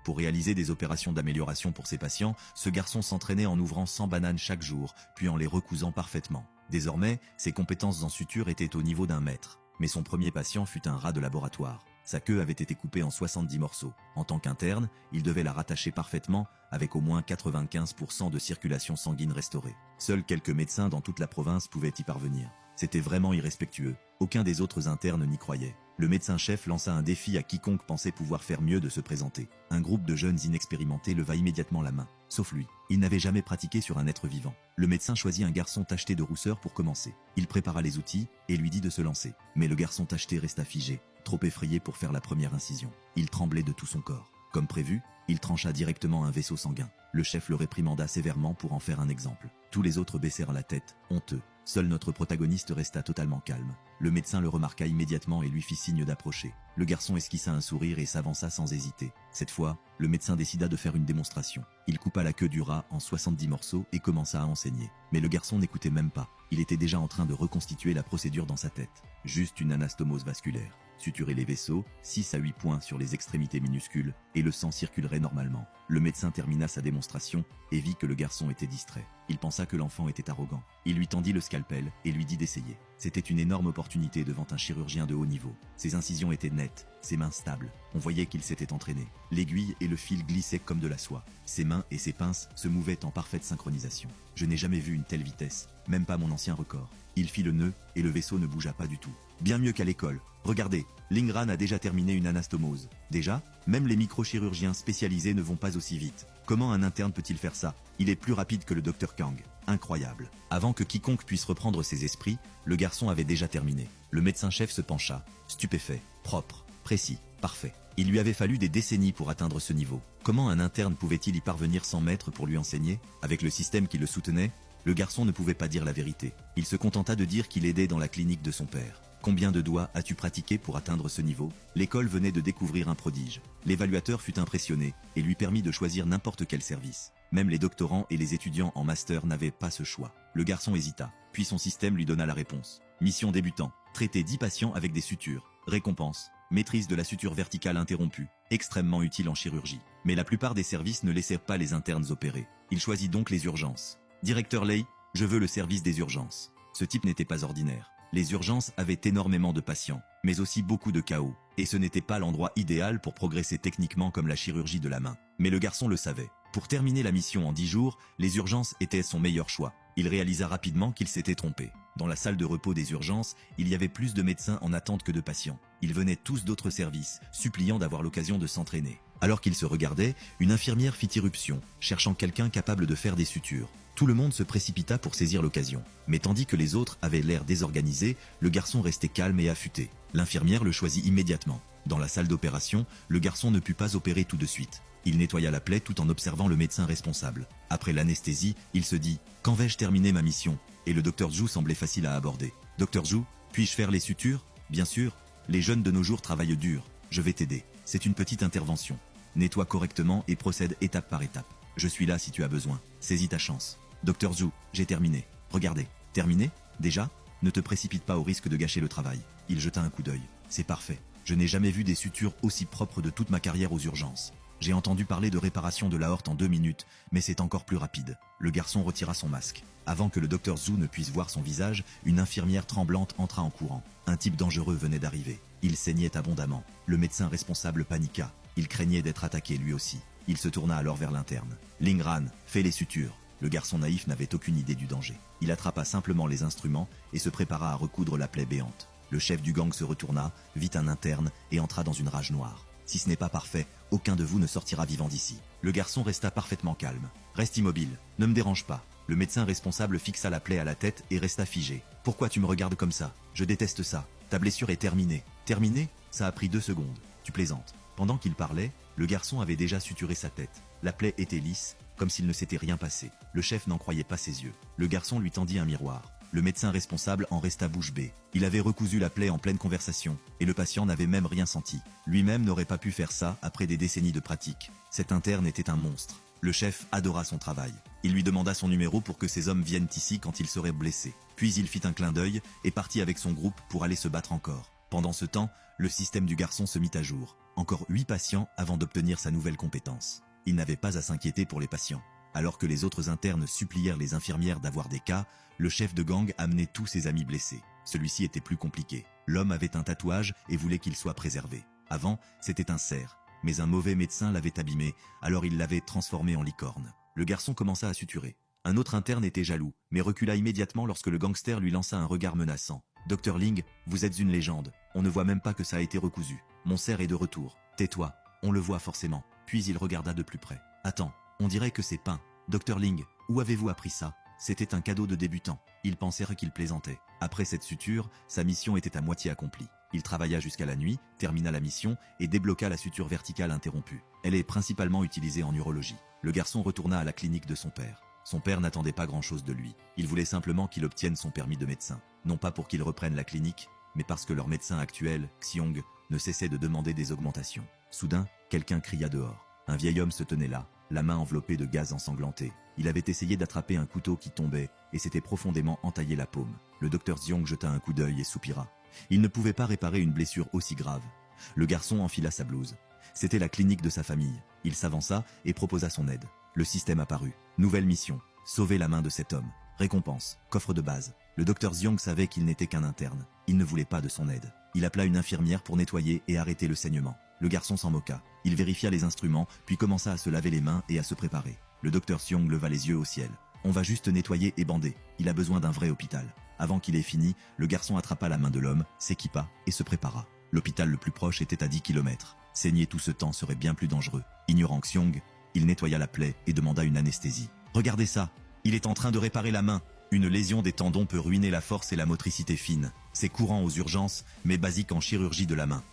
Pour réaliser des opérations d'amélioration pour ses patients, ce garçon s'entraînait en ouvrant 100 bananes chaque jour, puis en les recousant parfaitement. Désormais, ses compétences en suture étaient au niveau d'un maître. Mais son premier patient fut un rat de laboratoire. Sa queue avait été coupée en 70 morceaux. En tant qu'interne, il devait la rattacher parfaitement, avec au moins 95% de circulation sanguine restaurée. Seuls quelques médecins dans toute la province pouvaient y parvenir. C'était vraiment irrespectueux. Aucun des autres internes n'y croyait. Le médecin-chef lança un défi à quiconque pensait pouvoir faire mieux de se présenter. Un groupe de jeunes inexpérimentés leva immédiatement la main. Sauf lui. Il n'avait jamais pratiqué sur un être vivant. Le médecin choisit un garçon tacheté de rousseur pour commencer. Il prépara les outils et lui dit de se lancer. Mais le garçon tacheté resta figé, trop effrayé pour faire la première incision. Il tremblait de tout son corps. Comme prévu, il trancha directement un vaisseau sanguin. Le chef le réprimanda sévèrement pour en faire un exemple. Tous les autres baissèrent la tête, honteux. Seul notre protagoniste resta totalement calme. Le médecin le remarqua immédiatement et lui fit signe d'approcher. Le garçon esquissa un sourire et s'avança sans hésiter. Cette fois, le médecin décida de faire une démonstration. Il coupa la queue du rat en 70 morceaux et commença à enseigner. Mais le garçon n'écoutait même pas. Il était déjà en train de reconstituer la procédure dans sa tête. Juste une anastomose vasculaire. Suturer les vaisseaux, 6 à 8 points sur les extrémités minuscules, et le sang circulerait normalement. Le médecin termina sa démonstration et vit que le garçon était distrait. Il pensa que l'enfant était arrogant. Il lui tendit le scalpel et lui dit d'essayer. C'était une énorme opportunité devant un chirurgien de haut niveau. Ses incisions étaient nettes, ses mains stables. On voyait qu'il s'était entraîné. L'aiguille et le fil glissaient comme de la soie. Ses mains et ses pinces se mouvaient en parfaite synchronisation. Je n'ai jamais vu une telle vitesse, même pas mon ancien record. Il fit le nœud et le vaisseau ne bougea pas du tout. Bien mieux qu'à l'école. Regardez, Lingran a déjà terminé une anastomose. Déjà, même les microchirurgiens spécialisés ne vont pas aussi vite. Comment un interne peut-il faire ça? Il est plus rapide que le Dr Kang. Incroyable. Avant que quiconque puisse reprendre ses esprits, le garçon avait déjà terminé. Le médecin-chef se pencha, stupéfait, propre, précis, parfait. Il lui avait fallu des décennies pour atteindre ce niveau. Comment un interne pouvait-il y parvenir sans maître pour lui enseigner? Avec le système qui le soutenait, le garçon ne pouvait pas dire la vérité. Il se contenta de dire qu'il aidait dans la clinique de son père. Combien de doigts as-tu pratiqué pour atteindre ce niveau? L'école venait de découvrir un prodige. L'évaluateur fut impressionné et lui permit de choisir n'importe quel service. Même les doctorants et les étudiants en master n'avaient pas ce choix. Le garçon hésita, puis son système lui donna la réponse. Mission débutant. Traiter 10 patients avec des sutures. Récompense. Maîtrise de la suture verticale interrompue. Extrêmement utile en chirurgie. Mais la plupart des services ne laissèrent pas les internes opérer. Il choisit donc les urgences. Directeur Lei, je veux le service des urgences. Ce type n'était pas ordinaire. Les urgences avaient énormément de patients, mais aussi beaucoup de chaos. Et ce n'était pas l'endroit idéal pour progresser techniquement comme la chirurgie de la main. Mais le garçon le savait. Pour terminer la mission en 10 jours, les urgences étaient son meilleur choix. Il réalisa rapidement qu'il s'était trompé. Dans la salle de repos des urgences, il y avait plus de médecins en attente que de patients. Ils venaient tous d'autres services, suppliant d'avoir l'occasion de s'entraîner. Alors qu'ils se regardaient, une infirmière fit irruption, cherchant quelqu'un capable de faire des sutures. Tout le monde se précipita pour saisir l'occasion. Mais tandis que les autres avaient l'air désorganisés, le garçon restait calme et affûté. L'infirmière le choisit immédiatement. Dans la salle d'opération, le garçon ne put pas opérer tout de suite. Il nettoya la plaie tout en observant le médecin responsable. Après l'anesthésie, il se dit « Quand vais-je terminer ma mission ?» Et le Dr Zhu semblait facile à aborder. « Dr Zhu, puis-je faire les sutures ?»« Bien sûr, les jeunes de nos jours travaillent dur. Je vais t'aider. C'est une petite intervention. Nettoie correctement et procède étape par étape. Je suis là si tu as besoin. Saisis ta chance. Dr Zhu, j'ai terminé. Regardez. Terminé? Déjà? Ne te précipite pas au risque de gâcher le travail. » Il jeta un coup d'œil. « C'est parfait. Je n'ai jamais vu des sutures aussi propres de toute ma carrière aux urgences. J'ai entendu parler de réparation de l'aorte en 2 minutes, mais c'est encore plus rapide. » Le garçon retira son masque. Avant que le Dr Zhu ne puisse voir son visage, une infirmière tremblante entra en courant. Un type dangereux venait d'arriver. Il saignait abondamment. Le médecin responsable paniqua. Il craignait d'être attaqué lui aussi. Il se tourna alors vers l'interne. « Lingran, fais les sutures. » Le garçon naïf n'avait aucune idée du danger. Il attrapa simplement les instruments et se prépara à recoudre la plaie béante. Le chef du gang se retourna, vit un interne et entra dans une rage noire. « Si ce n'est pas parfait, aucun de vous ne sortira vivant d'ici. » Le garçon resta parfaitement calme. « Reste immobile, ne me dérange pas. » Le médecin responsable fixa la plaie à la tête et resta figé. « Pourquoi tu me regardes comme ça? Je déteste ça. Ta blessure est terminée. » « Terminée? Ça a pris 2 secondes. Tu plaisantes. » Pendant qu'il parlait, le garçon avait déjà suturé sa tête. La plaie était lisse, comme s'il ne s'était rien passé. Le chef n'en croyait pas ses yeux. Le garçon lui tendit un miroir. Le médecin responsable en resta bouche bée. Il avait recousu la plaie en pleine conversation, et le patient n'avait même rien senti. Lui-même n'aurait pas pu faire ça après des décennies de pratique. Cet interne était un monstre. Le chef adora son travail. Il lui demanda son numéro pour que ces hommes viennent ici quand il serait blessé. Puis il fit un clin d'œil et partit avec son groupe pour aller se battre encore. Pendant ce temps, le système du garçon se mit à jour. Encore 8 patients avant d'obtenir sa nouvelle compétence. Il n'avait pas à s'inquiéter pour les patients. Alors que les autres internes supplièrent les infirmières d'avoir des cas, le chef de gang amenait tous ses amis blessés. Celui-ci était plus compliqué. L'homme avait un tatouage et voulait qu'il soit préservé. Avant, c'était un cerf, mais un mauvais médecin l'avait abîmé, alors il l'avait transformé en licorne. Le garçon commença à suturer. Un autre interne était jaloux, mais recula immédiatement lorsque le gangster lui lança un regard menaçant. « Dr Ling, vous êtes une légende. On ne voit même pas que ça a été recousu. Mon cerf est de retour. Tais-toi. On le voit forcément. » Puis il regarda de plus près. « Attends, on dirait que c'est peint. Dr Ling, où avez-vous appris ça ? C'était un cadeau de débutant. » Ils pensèrent qu'il plaisantait. Après cette suture, sa mission était à moitié accomplie. Il travailla jusqu'à la nuit, termina la mission et débloqua la suture verticale interrompue. Elle est principalement utilisée en urologie. Le garçon retourna à la clinique de son père. Son père n'attendait pas grand-chose de lui. Il voulait simplement qu'il obtienne son permis de médecin. Non pas pour qu'il reprenne la clinique, mais parce que leur médecin actuel, Xiong, ne cessait de demander des augmentations. Soudain, quelqu'un cria dehors. Un vieil homme se tenait là, la main enveloppée de gaz ensanglanté. Il avait essayé d'attraper un couteau qui tombait et s'était profondément entaillé la paume. Le docteur Xiong jeta un coup d'œil et soupira. Il ne pouvait pas réparer une blessure aussi grave. Le garçon enfila sa blouse. C'était la clinique de sa famille. Il s'avança et proposa son aide. Le système apparut. Nouvelle mission. Sauver la main de cet homme. Récompense. Coffre de base. Le docteur Xiong savait qu'il n'était qu'un interne. Il ne voulait pas de son aide. Il appela une infirmière pour nettoyer et arrêter le saignement. Le garçon s'en moqua. Il vérifia les instruments, puis commença à se laver les mains et à se préparer. Le docteur Xiong leva les yeux au ciel. On va juste nettoyer et bander. Il a besoin d'un vrai hôpital. Avant qu'il ait fini, le garçon attrapa la main de l'homme, s'équipa et se prépara. L'hôpital le plus proche était à 10 km. Saigner tout ce temps serait bien plus dangereux. Ignorant Xiong, il nettoya la plaie et demanda une anesthésie. « Regardez ça, il est en train de réparer la main. Une lésion des tendons peut ruiner la force et la motricité fine. C'est courant aux urgences, mais basique en chirurgie de la main.